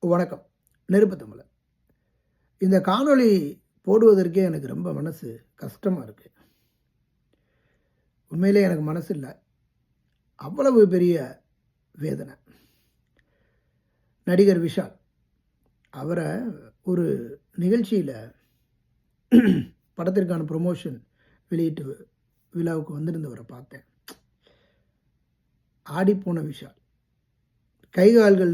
வணக்கம். நெருப்பு தமிழன். இந்த காணொளி போடுவதற்கே எனக்கு ரொம்ப மனசு கஷ்டமா இருக்கு. உண்மையிலே எனக்கு மனசு இல்ல. அவ்வளவு பெரிய வேதனை. நடிகர் விஷால் அவரை ஒரு நிகழ்ச்சியில படத்திற்கான ப்ரமோஷன் வெளியீட்டு விழாவுக்கு வந்திருந்தவரை பார்த்தேன். ஆடிப்போன விஷால், கைகால்கள்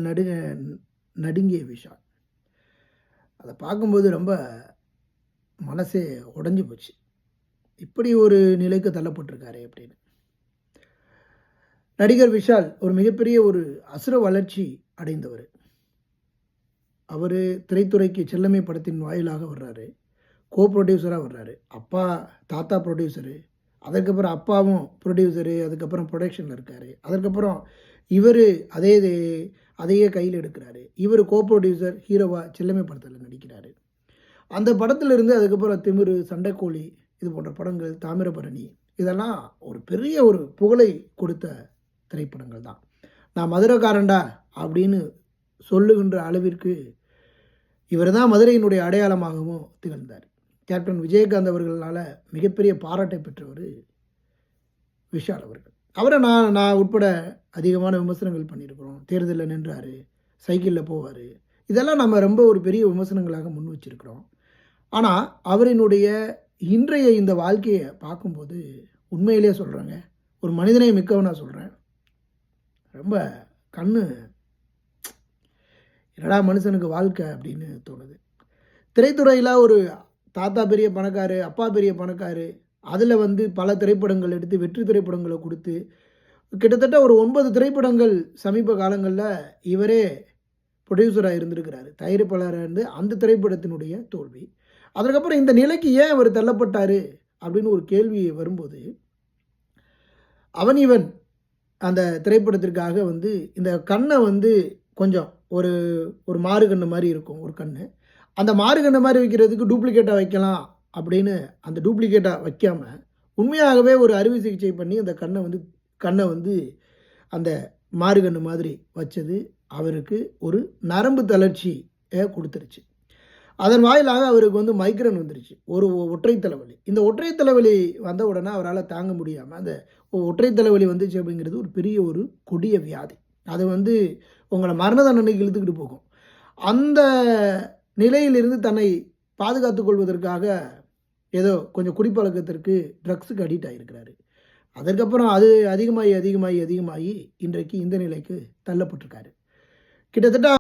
நடுங்கிய விஷால். அதை பார்க்கும்போது ரொம்ப மனசே உடைஞ்சு போச்சு. இப்படி ஒரு நிலைக்கு தள்ளப்பட்டிருக்காரு அப்படின்னு. நடிகர் விஷால் ஒரு மிகப்பெரிய ஒரு அசுர வளர்ச்சி அடைந்தவர். அவர் திரைத்துறைக்கு செல்லமே படத்தின் வாயிலாக வர்றாரு. கோ ப்ரொடியூசராக வர்றாரு. அப்பா தாத்தா ப்ரொடியூசரு, அதுக்கப்புறம் அப்பாவும் ப்ரொடியூசரு, அதுக்கப்புறம் ப்ரொடக்ஷனில் இருக்கார். அதுக்கப்புறம் இவர் அதையே கையில் எடுக்கிறாரு. இவர் கோ ப்ரொடியூசர், ஹீரோவா செல்லமே படத்தில் நடிக்கிறாரு. அந்த படத்திலிருந்து அதுக்கப்புறம் திமிரு, சண்டைக்கோழி, இது போன்ற படங்கள், தாமிரபரணி, இதெல்லாம் ஒரு பெரிய ஒரு புகழை கொடுத்த திரைப்படங்கள் தான். நான் மதுரைக்காரன்டா அப்படின்னு சொல்லுகின்ற அளவிற்கு இவர் தான் மதுரையினுடைய அடையாளமாகவும் திகழ்ந்தார். கேப்டன் விஜயகாந்த் அவர்களால் மிகப்பெரிய பாராட்டை பெற்றவர் விஷால் அவர்கள். அவரை நான் உட்பட அதிகமான விமர்சனங்கள் பண்ணியிருக்கிறோம். தேர்தலில் நின்றார், சைக்கிளில் போவார், இதெல்லாம் நம்ம ரொம்ப ஒரு பெரிய விமர்சனங்களாக முன் வச்சிருக்கிறோம். ஆனால் அவரினுடைய இன்றைய இந்த வாழ்க்கையை பார்க்கும்போது உண்மையிலே சொல்கிறேங்க, ஒரு மனிதனை மிக்கவனாக சொல்கிறேன், ரொம்ப கண்ணு என்னடா மனுஷனுக்கு வாழ்க்கை அப்படின்னு தோணுது. திரைத்துறையில் ஒரு தாத்தா பெரிய பணக்காரு, அப்பா பெரிய பணக்காரு, அதில் பல திரைப்படங்கள் எடுத்து வெற்றி திரைப்படங்களை கொடுத்து கிட்டத்தட்ட ஒரு 9 திரைப்படங்கள் சமீப காலங்களில் இவரே ப்ரொடியூசராக இருந்திருக்கிறாரு, தயாரிப்பாளராக இருந்து. அந்த திரைப்படத்தினுடைய தோல்வி, அதுக்கப்புறம் இந்த நிலைக்கு ஏன் அவர் தள்ளப்பட்டார் அப்படின்னு ஒரு கேள்வி வரும்போது, இவன் அந்த திரைப்படத்திற்காக இந்த கண்ணை கொஞ்சம் ஒரு ஒரு மாறுகண்ணு மாதிரி இருக்கும் ஒரு கண். அந்த மாறுகண்ணை மாதிரி வைக்கிறதுக்கு டூப்ளிகேட்டாக வைக்கலாம் அப்படின்னு அந்த டூப்ளிகேட்டாக வைக்காமல் உண்மையாகவே ஒரு அறுவை சிகிச்சை பண்ணி அந்த கண்ணை அந்த மாறுகண்ணு மாதிரி வச்சது அவருக்கு ஒரு நரம்பு தளர்ச்சியை கொடுத்துருச்சு. அதன் வாயிலாக அவருக்கு மைக்ரேன் வந்துருச்சு, ஒரு ஒற்றை தலைவலி. இந்த ஒற்றை தலைவலி வந்த உடனே அவரால் தாங்க முடியாமல் அந்த ஒற்றை தலைவலி வந்துச்சு அப்படிங்கிறது ஒரு பெரிய ஒரு கொடிய வியாதி. அது உங்களை மரண தண்டனைக்கு இழுத்துக்கிட்டு போகும். அந்த நிலையிலிருந்து தன்னை பாதுகாத்து கொள்வதற்காக ஏதோ கொஞ்சம் குடிப்பழக்கத்திற்கு, ட்ரக்ஸுக்கு அடிக்ட் ஆகியிருக்கிறாரு. அதற்கப்புறம் அது அதிகமாகி இன்றைக்கு இந்த நிலைக்கு தள்ளப்பட்டிருக்காரு. கிட்டத்தட்ட